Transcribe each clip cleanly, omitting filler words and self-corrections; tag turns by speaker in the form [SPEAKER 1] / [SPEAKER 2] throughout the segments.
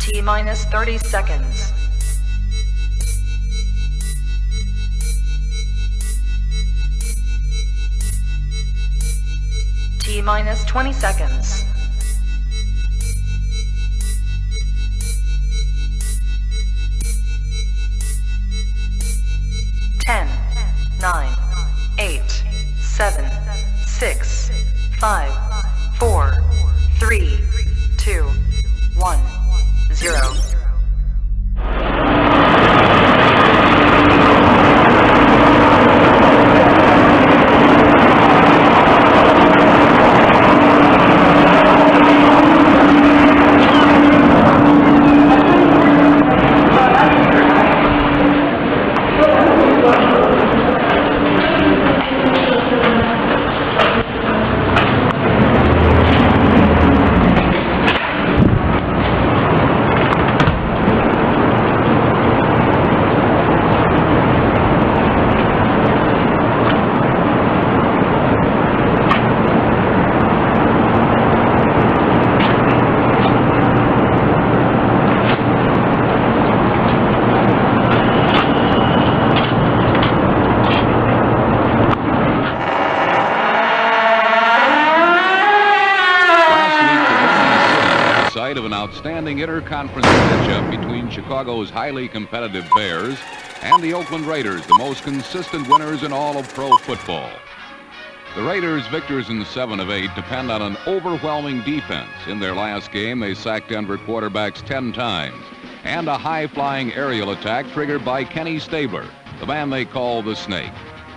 [SPEAKER 1] T-minus 30 seconds. T-minus 20 seconds. 10, 9, 8, 7, 6, 5, 4, 3, 2, 1, 0.
[SPEAKER 2] Of an outstanding interconference matchup between Chicago's highly competitive Bears and the Oakland Raiders, the most consistent winners in all of pro football. The Raiders' victors in 7 of 8 depend on an overwhelming defense. In their last game, they sacked Denver quarterbacks 10 times, and a high-flying aerial attack triggered by Kenny Stabler, the man they call the Snake.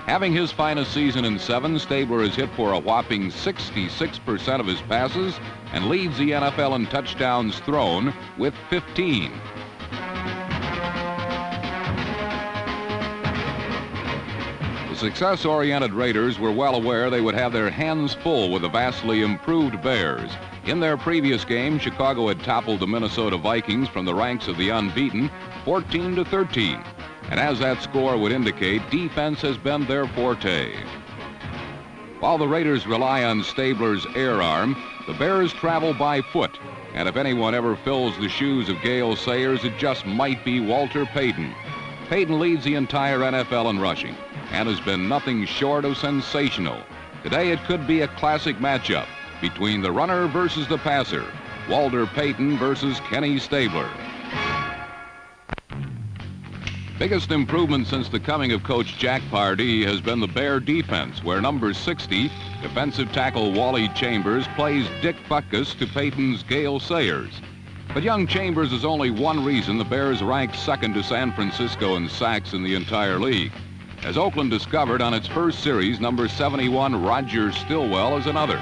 [SPEAKER 2] Having his finest season in 7, Stabler has hit for a whopping 66% of his passes and leads the NFL in touchdowns thrown with 15. The success-oriented Raiders were well aware they would have their hands full with the vastly improved Bears. In their previous game, Chicago had toppled the Minnesota Vikings from the ranks of the unbeaten 14-13. And as that score would indicate, defense has been their forte. While the Raiders rely on Stabler's air arm, the Bears travel by foot. And if anyone ever fills the shoes of Gale Sayers, it just might be Walter Payton. Payton leads the entire NFL in rushing and has been nothing short of sensational. Today it could be a classic matchup between the runner versus the passer, Walter Payton versus Kenny Stabler. Biggest improvement since the coming of Coach Jack Pardee has been the Bear defense, where number 60, defensive tackle Wally Chambers, plays Dick Butkus to Payton's Gale Sayers. But young Chambers is only one reason the Bears rank second to San Francisco in sacks in the entire league. As Oakland discovered on its first series, number 71, Roger Stillwell, is another.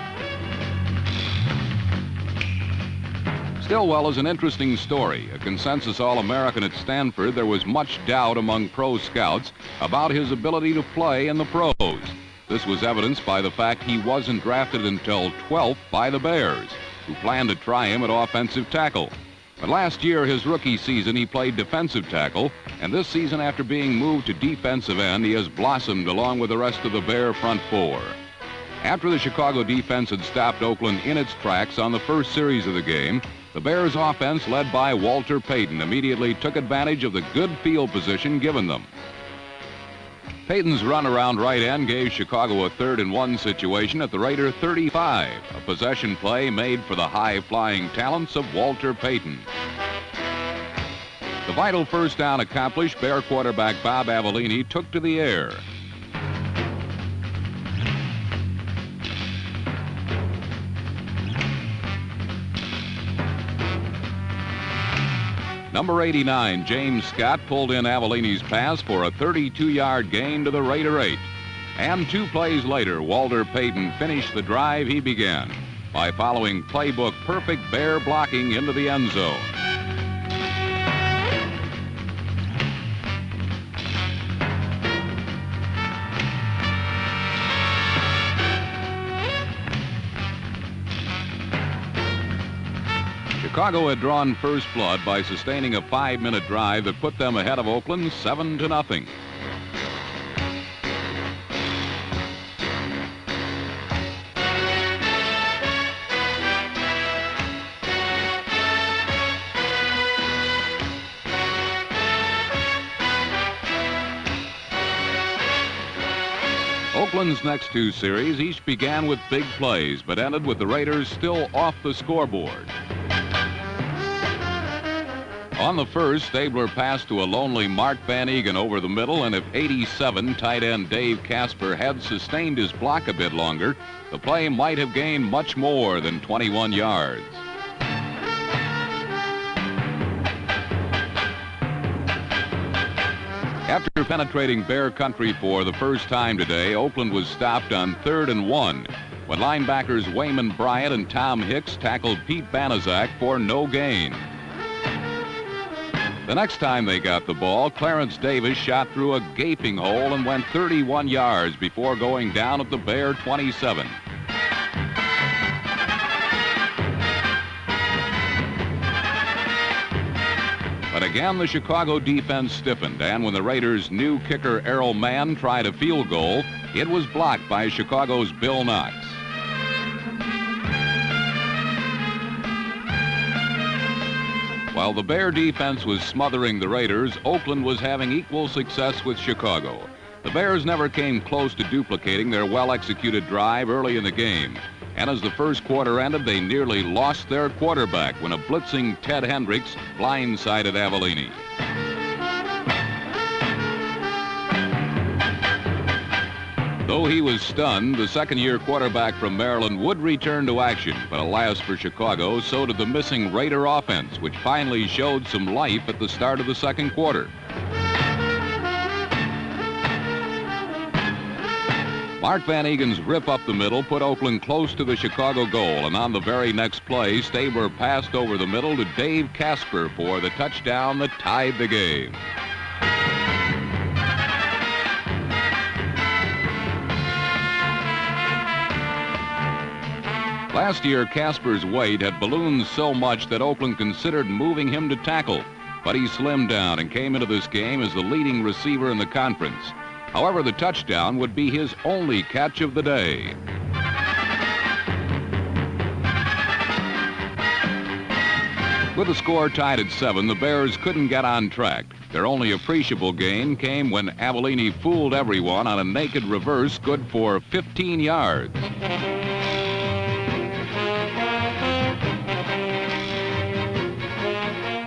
[SPEAKER 2] Stillwell is an interesting story. A consensus All-American at Stanford, there was much doubt among pro scouts about his ability to play in the pros. This was evidenced by the fact he wasn't drafted until 12th by the Bears, who planned to try him at offensive tackle. But last year, his rookie season, he played defensive tackle, and this season, after being moved to defensive end, he has blossomed along with the rest of the Bear front four. After the Chicago defense had stopped Oakland in its tracks on the first series of the game, the Bears' offense, led by Walter Payton, immediately took advantage of the good field position given them. Payton's run around right end gave Chicago a 3rd-and-1 situation at the Raider 35, a possession play made for the high-flying talents of Walter Payton. The vital first down accomplished, Bear quarterback Bob Avellini took to the air. Number 89, James Scott, pulled in Avellini's pass for a 32-yard gain to the Raider 8. And 2 plays later, Walter Payton finished the drive he began by following playbook perfect Bear blocking into the end zone. Chicago had drawn first blood by sustaining a 5-minute drive that put them ahead of Oakland 7-0. Oakland's next two series each began with big plays, but ended with the Raiders still off the scoreboard. On the first, Stabler passed to a lonely Mark Van Eegen over the middle, and if 87 tight end Dave Casper had sustained his block a bit longer, the play might have gained much more than 21 yards. After penetrating Bear Country for the first time today, Oakland was stopped on 3rd and 1 when linebackers Wayman Bryant and Tom Hicks tackled Pete Banaszak for no gain. The next time they got the ball, Clarence Davis shot through a gaping hole and went 31 yards before going down at the Bear 27. But again, the Chicago defense stiffened, and when the Raiders' new kicker Errol Mann tried a field goal, it was blocked by Chicago's Bill Knox. While the Bear defense was smothering the Raiders, Oakland was having equal success with Chicago. The Bears never came close to duplicating their well-executed drive early in the game. And as the first quarter ended, they nearly lost their quarterback when a blitzing Ted Hendricks blindsided Avellini. Though he was stunned, the second-year quarterback from Maryland would return to action. But alas for Chicago, so did the missing Raider offense, which finally showed some life at the start of the second quarter. Mark Van Egen's rip up the middle put Oakland close to the Chicago goal, and on the very next play, Stabler passed over the middle to Dave Casper for the touchdown that tied the game. Last year, Casper's weight had ballooned so much that Oakland considered moving him to tackle, but he slimmed down and came into this game as the leading receiver in the conference. However, the touchdown would be his only catch of the day. With the score tied at 7, the Bears couldn't get on track. Their only appreciable gain came when Avellini fooled everyone on a naked reverse good for 15 yards.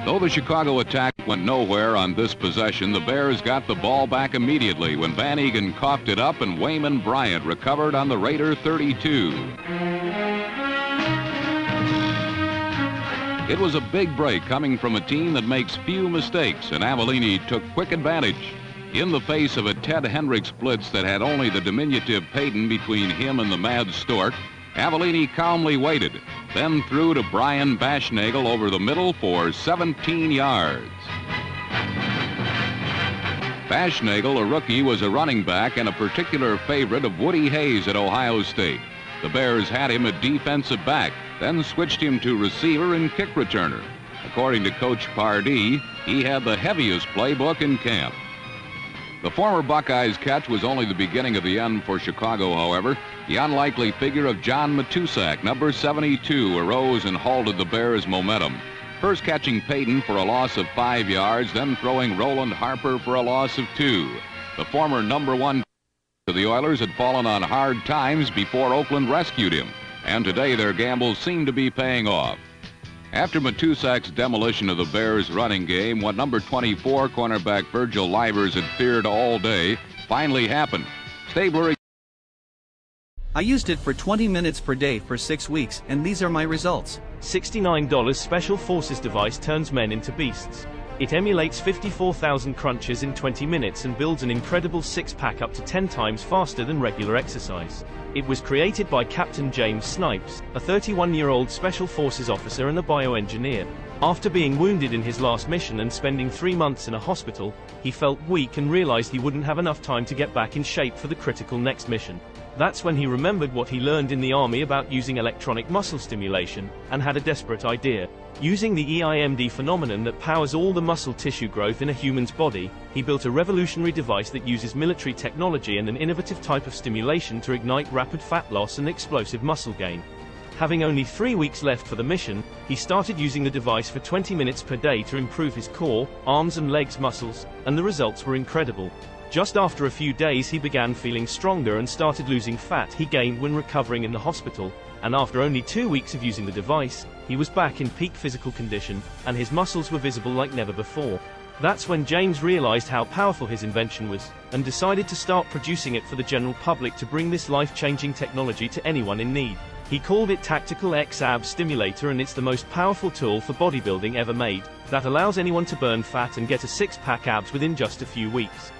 [SPEAKER 2] Though the Chicago attack went nowhere on this possession, the Bears got the ball back immediately when Van Eegen coughed it up and Wayman Bryant recovered on the Raider 32. It was a big break coming from a team that makes few mistakes, and Avellini took quick advantage. In the face of a Ted Hendricks blitz that had only the diminutive Payton between him and the Mad Stork, Avellini calmly waited, then threw to Brian Bashnagel over the middle for 17 yards. Bashnagel, a rookie, was a running back and a particular favorite of Woody Hayes at Ohio State. The Bears had him at defensive back, then switched him to receiver and kick returner. According to Coach Pardee, he had the heaviest playbook in camp. The former Buckeyes catch was only the beginning of the end for Chicago, however. The unlikely figure of John Matusak, number 72, arose and halted the Bears' momentum. First catching Payton for a loss of 5 yards, then throwing Roland Harper for a loss of 2. The former number 1 to the Oilers had fallen on hard times before Oakland rescued him, and today their gambles seem to be paying off. After Matusak's demolition of the Bears' running game, what number 24 cornerback Virgil Livers had feared all day finally happened. Stabler.
[SPEAKER 3] I used it for 20 minutes per day for 6 weeks, and these are my results.
[SPEAKER 4] $69 Special Forces device turns men into beasts. It emulates 54,000 crunches in 20 minutes and builds an incredible six-pack up to 10 times faster than regular exercise. It was created by Captain James Snipes, a 31-year-old Special Forces officer and a bioengineer. After being wounded in his last mission and spending 3 months in a hospital, he felt weak and realized he wouldn't have enough time to get back in shape for the critical next mission. That's when he remembered what he learned in the Army about using electronic muscle stimulation, and had a desperate idea. Using the EIMD phenomenon that powers all the muscle tissue growth in a human's body, he built a revolutionary device that uses military technology and an innovative type of stimulation to ignite rapid fat loss and explosive muscle gain. Having only 3 weeks left for the mission, he started using the device for 20 minutes per day to improve his core, arms and legs muscles, and the results were incredible. Just after a few days he began feeling stronger and started losing fat he gained when recovering in the hospital, and after only 2 weeks of using the device, he was back in peak physical condition, and his muscles were visible like never before. That's when James realized how powerful his invention was, and decided to start producing it for the general public to bring this life-changing technology to anyone in need. He called it Tactical X Ab Stimulator, and it's the most powerful tool for bodybuilding ever made, that allows anyone to burn fat and get a six-pack abs within just a few weeks.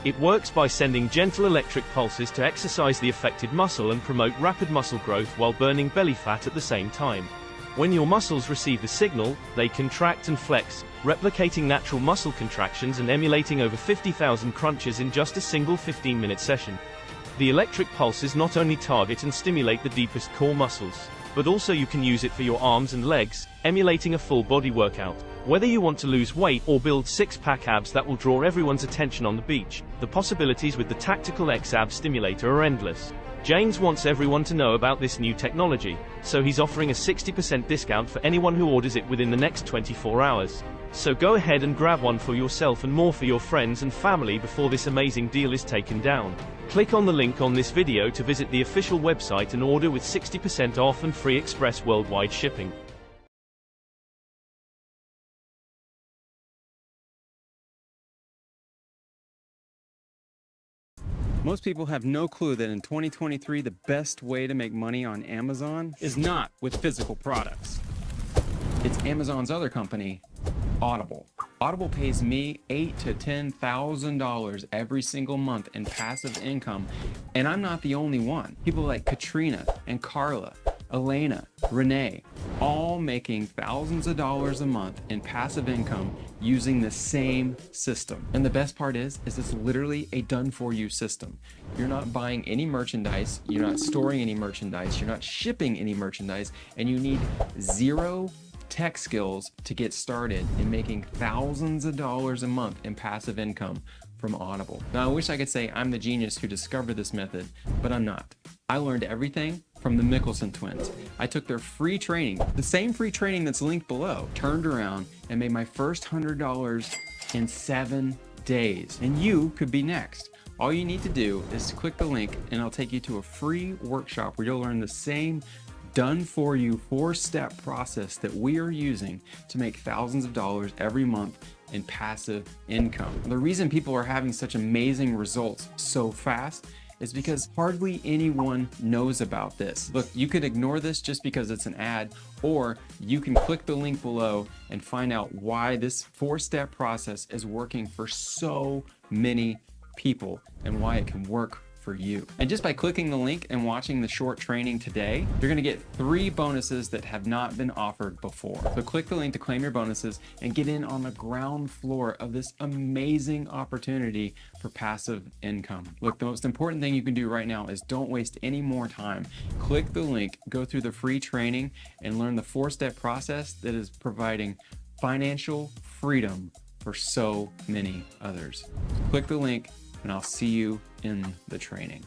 [SPEAKER 4] It works by sending gentle electric pulses to exercise the affected muscle and promote rapid muscle growth while burning belly fat at the same time. When your muscles receive the signal, they contract and flex, replicating natural muscle contractions and emulating over 50,000 crunches in just a single 15-minute session. The electric pulses not only target and stimulate the deepest core muscles, but also you can use it for your arms and legs, emulating a full body workout. Whether you want to lose weight or build six-pack abs that will draw everyone's attention on the beach, the possibilities with the Tactical X Ab Stimulator are endless. James wants everyone to know about this new technology, so he's offering a 60% discount for anyone who orders it within the next 24 hours. So go ahead and grab one for yourself and more for your friends and family before this amazing deal is taken down. Click on the link on this video to visit the official website and order with 60% off and free express worldwide shipping.
[SPEAKER 5] Most people have no clue that in 2023, the best way to make money on Amazon is not with physical products. It's Amazon's other company, Audible. Audible pays me $8,000 to $10,000 every single month in passive income, and I'm not the only one. People like Katrina and Carla, Elena, Renee, all making thousands of dollars a month in passive income using the same system. And the best part is it's literally a done-for-you system. You're not buying any merchandise, you're not storing any merchandise, you're not shipping any merchandise, and you need zero tech skills to get started in making thousands of dollars a month in passive income from Audible. Now, I wish I could say I'm the genius who discovered this method, but I'm not. I learned everything from the Mickelson twins. I took their free training, the same free training that's linked below, turned around and made my first $100 in 7 days. And you could be next. All you need to do is click the link and I'll take you to a free workshop where you'll learn the same done-for-you 4-step process that we are using to make thousands of dollars every month in passive income. The reason people are having such amazing results so fast is because hardly anyone knows about this. Look, you could ignore this just because it's an ad, or you can click the link below and find out why this 4-step process is working for so many people and why it can work for you. And just by clicking the link and watching the short training today, you're gonna get 3 bonuses that have not been offered before. So click the link to claim your bonuses and get in on the ground floor of this amazing opportunity for passive income. Look, the most important thing you can do right now is don't waste any more time. Click the link, go through the free training, and learn the 4-step process that is providing financial freedom for so many others. Click the link and I'll see you in the training.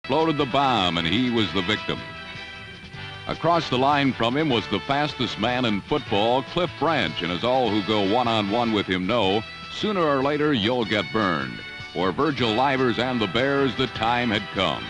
[SPEAKER 2] Exploded the bomb, and he was the victim. Across the line from him was the fastest man in football, Cliff Branch, and as all who go one-on-one with him know, sooner or later you'll get burned. For Virgil Livers and the Bears, the time had come.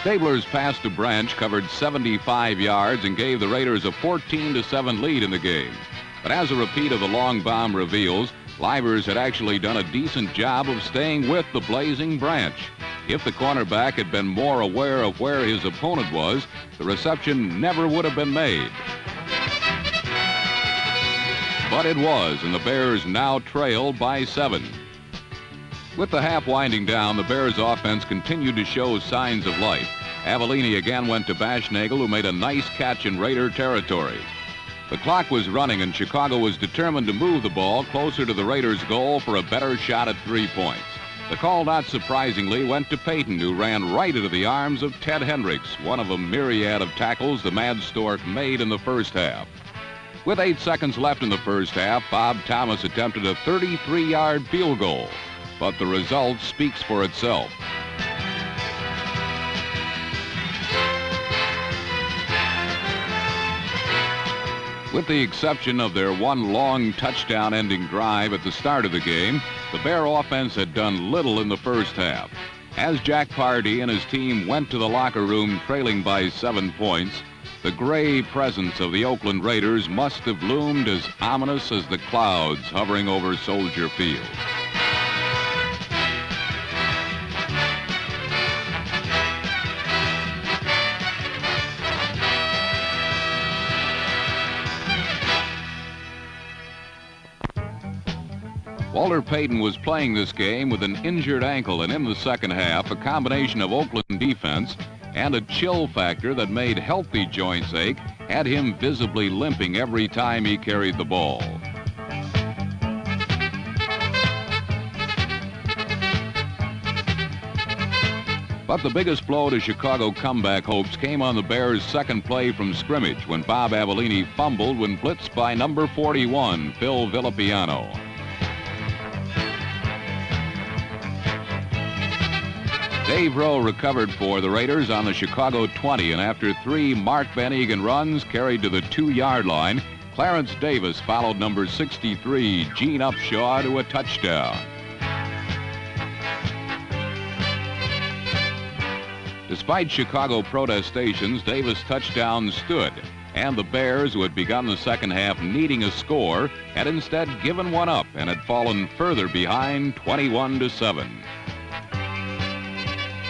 [SPEAKER 2] Stabler's pass to Branch covered 75 yards and gave the Raiders a 14-7 lead in the game. But as a repeat of the long bomb reveals, Livers had actually done a decent job of staying with the blazing Branch. If the cornerback had been more aware of where his opponent was, the reception never would have been made. But it was, and the Bears now trailed by 7. With the half winding down, the Bears' offense continued to show signs of life. Avellini again went to Bashnagel, who made a nice catch in Raider territory. The clock was running, and Chicago was determined to move the ball closer to the Raiders' goal for a better shot at 3 points. The call, not surprisingly, went to Payton, who ran right into the arms of Ted Hendricks, one of a myriad of tackles the Mad Stork made in the first half. With 8 seconds left in the first half, Bob Thomas attempted a 33-yard field goal, but the result speaks for itself. With the exception of their one long touchdown-ending drive at the start of the game, the Bear offense had done little in the first half. As Jack Pardee and his team went to the locker room trailing by 7 points, the gray presence of the Oakland Raiders must have loomed as ominous as the clouds hovering over Soldier Field. Walter Payton was playing this game with an injured ankle, and in the second half, a combination of Oakland defense and a chill factor that made healthy joints ache had him visibly limping every time he carried the ball. But the biggest blow to Chicago comeback hopes came on the Bears' second play from scrimmage when Bob Avellini fumbled when blitzed by number 41, Phil Villapiano. Dave Rowe recovered for the Raiders on the Chicago 20, and after 3 Mark Van Egan runs carried to the 2-yard line, Clarence Davis followed number 63, Gene Upshaw, to a touchdown. Despite Chicago protestations, Davis' touchdown stood, and the Bears, who had begun the second half needing a score, had instead given one up and had fallen further behind 21-7.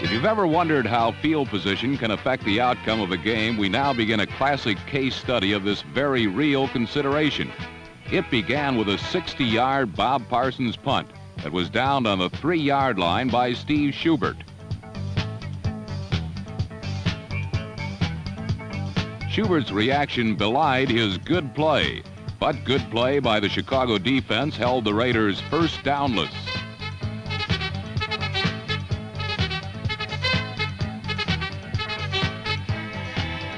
[SPEAKER 2] If you've ever wondered how field position can affect the outcome of a game, we now begin a classic case study of this very real consideration. It began with a 60-yard Bob Parsons punt that was downed on the 3-yard line by Steve Schubert. Schubert's reaction belied his good play, but good play by the Chicago defense held the Raiders first downless.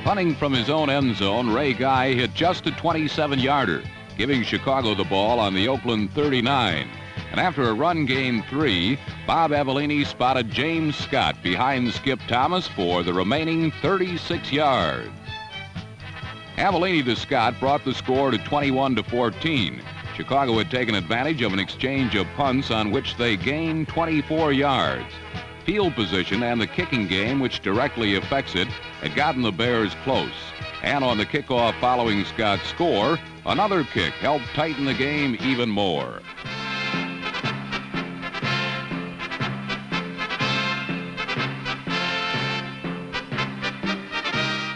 [SPEAKER 2] Punting from his own end zone, Ray Guy hit just a 27-yarder, giving Chicago the ball on the Oakland 39. And after a run gain 3, Bob Avellini spotted James Scott behind Skip Thomas for the remaining 36 yards. Avellini to Scott brought the score to 21-14. Chicago had taken advantage of an exchange of punts on which they gained 24 yards. Field position and the kicking game, which directly affects it, had gotten the Bears close. And on the kickoff following Scott's score, another kick helped tighten the game even more.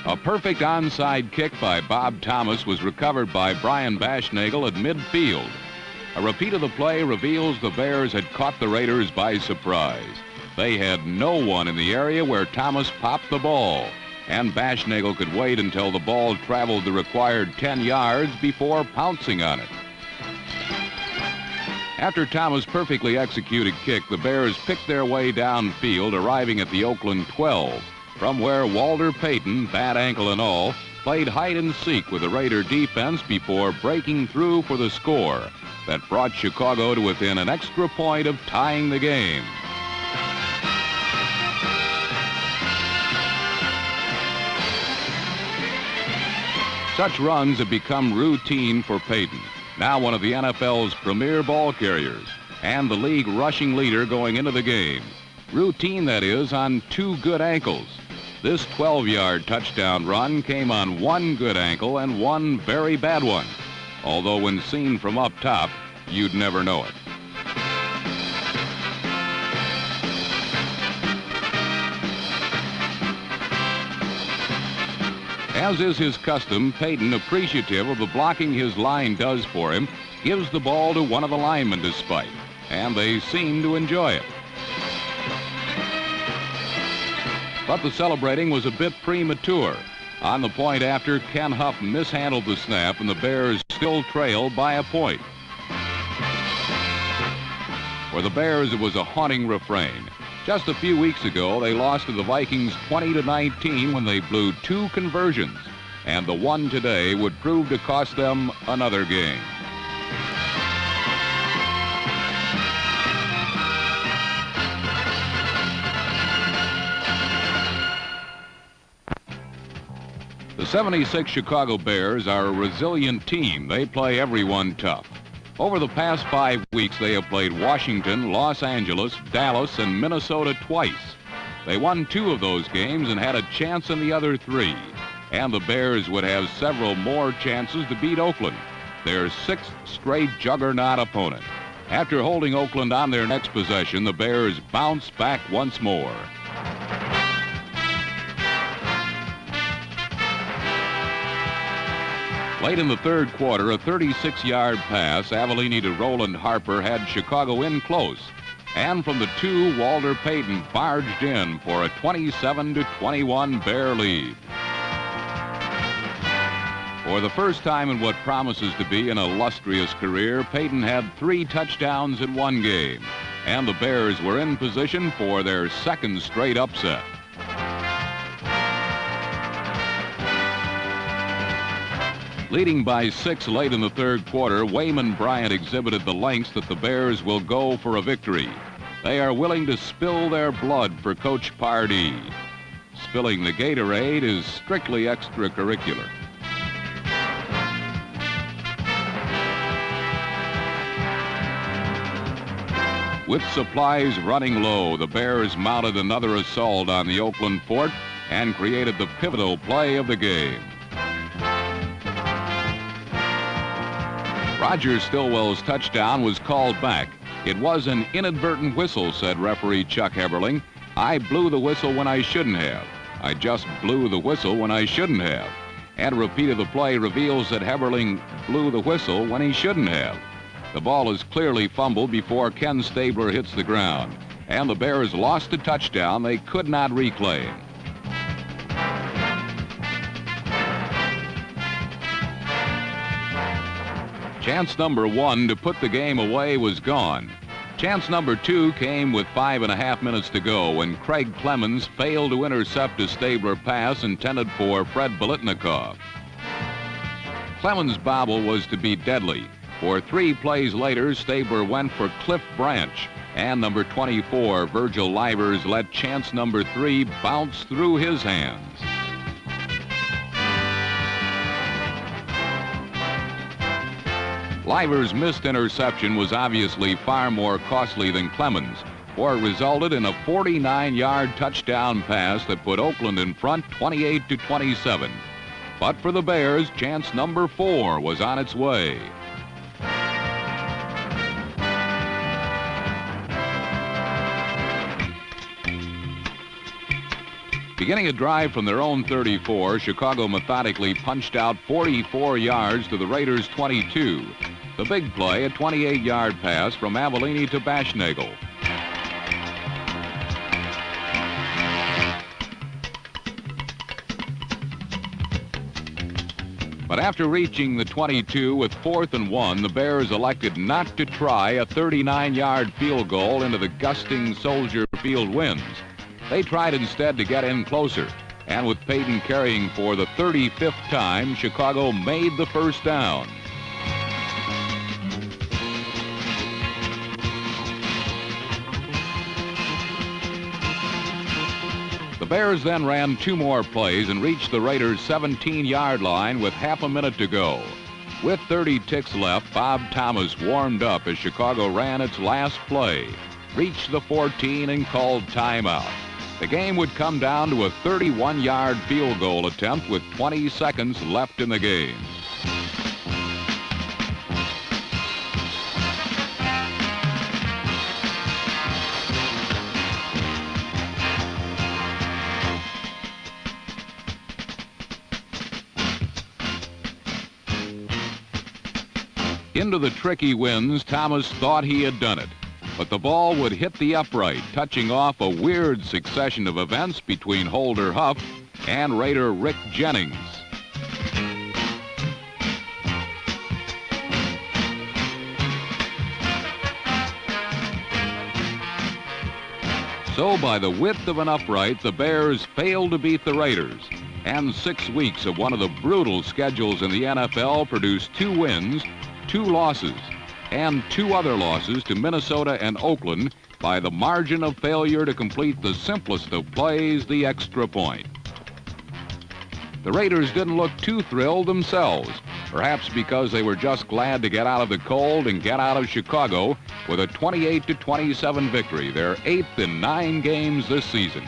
[SPEAKER 2] A perfect onside kick by Bob Thomas was recovered by Brian Baschnagel at midfield. A repeat of the play reveals the Bears had caught the Raiders by surprise. They had no one in the area where Thomas popped the ball, and Baschnagel could wait until the ball traveled the required 10 yards before pouncing on it. After Thomas' perfectly executed kick, the Bears picked their way downfield, arriving at the Oakland 12, from where Walter Payton, bad ankle and all, played hide and seek with the Raider defense before breaking through for the score that brought Chicago to within an extra point of tying the game. Such runs have become routine for Payton, now one of the NFL's premier ball carriers, and the league rushing leader going into the game. Routine, that is, on 2 good ankles. This 12-yard touchdown run came on 1 good ankle and 1 very bad one, although when seen from up top, you'd never know it. As is his custom, Payton, appreciative of the blocking his line does for him, gives the ball to one of the linemen to spike, and they seem to enjoy it. But the celebrating was a bit premature. On the point after, Ken Huff mishandled the snap, and the Bears still trailed by a point. For the Bears, it was a haunting refrain. Just a few weeks ago, they lost to the Vikings 20-19 when they blew 2 conversions, and the one today would prove to cost them another game. The 76 Chicago Bears are a resilient team. They play everyone tough. Over the past 5 weeks, they have played Washington, Los Angeles, Dallas, and Minnesota twice. They won 2 of those games and had a chance in the other 3. And the Bears would have several more chances to beat Oakland, their 6th straight juggernaut opponent. After holding Oakland on their next possession, the Bears bounced back once more. Late in the third quarter, a 36-yard pass, Avellini to Roland Harper, had Chicago in close. And from the 2, Walter Payton barged in for a 27-21 Bear lead. For the first time in what promises to be an illustrious career, Payton had 3 touchdowns in one game. And the Bears were in position for their 2nd straight upset. Leading by 6 late in the third quarter, Wayman Bryant exhibited the lengths that the Bears will go for a victory. They are willing to spill their blood for Coach Pardee. Spilling the Gatorade is strictly extracurricular. With supplies running low, the Bears mounted another assault on the Oakland fort and created the pivotal play of the game. Roger Stillwell's touchdown was called back. It was an inadvertent whistle, said referee Chuck Heberling. I blew the whistle when I shouldn't have. I just blew the whistle when I shouldn't have. And a repeat of the play reveals that Heberling blew the whistle when he shouldn't have. The ball is clearly fumbled before Ken Stabler hits the ground. And the Bears lost a touchdown they could not reclaim. Chance number 1 to put the game away was gone. Chance number 2 came with 5.5 minutes to go when Craig Clemens failed to intercept a Stabler pass intended for Fred Biletnikoff. Clemens' bobble was to be deadly. For 3 plays later, Stabler went for Cliff Branch, and number 24, Virgil Livers, let chance number 3 bounce through his hands. Livers' missed interception was obviously far more costly than Clemens, for it resulted in a 49-yard touchdown pass that put Oakland in front 28-27. But for the Bears, chance number 4 was on its way. Beginning a drive from their own 34, Chicago methodically punched out 44 yards to the Raiders' 22. The big play, a 28-yard pass from Avellini to Baschnagel. But after reaching the 22 with 4th and 1, the Bears elected not to try a 39-yard field goal into the gusting Soldier Field winds. They tried instead to get in closer, and with Payton carrying for the 35th time, Chicago made the first down. The Bears then ran 2 more plays and reached the Raiders' 17-yard line with half a minute to go. With 30 ticks left, Bob Thomas warmed up as Chicago ran its last play, reached the 14 and called timeout. The game would come down to a 31-yard field goal attempt with 20 seconds left in the game. Into the tricky winds, Thomas thought he had done it. But the ball would hit the upright, touching off a weird succession of events between Holder Huff and Raider Rick Jennings. So by the width of an upright, the Bears failed to beat the Raiders. And 6 weeks of one of the brutal schedules in the NFL produced 2 wins, 2 losses, and 2 other losses to Minnesota and Oakland by the margin of failure to complete the simplest of plays, the extra point. The Raiders didn't look too thrilled themselves, perhaps because they were just glad to get out of the cold and get out of Chicago with a 28-27 victory, their 8th in 9 games this season.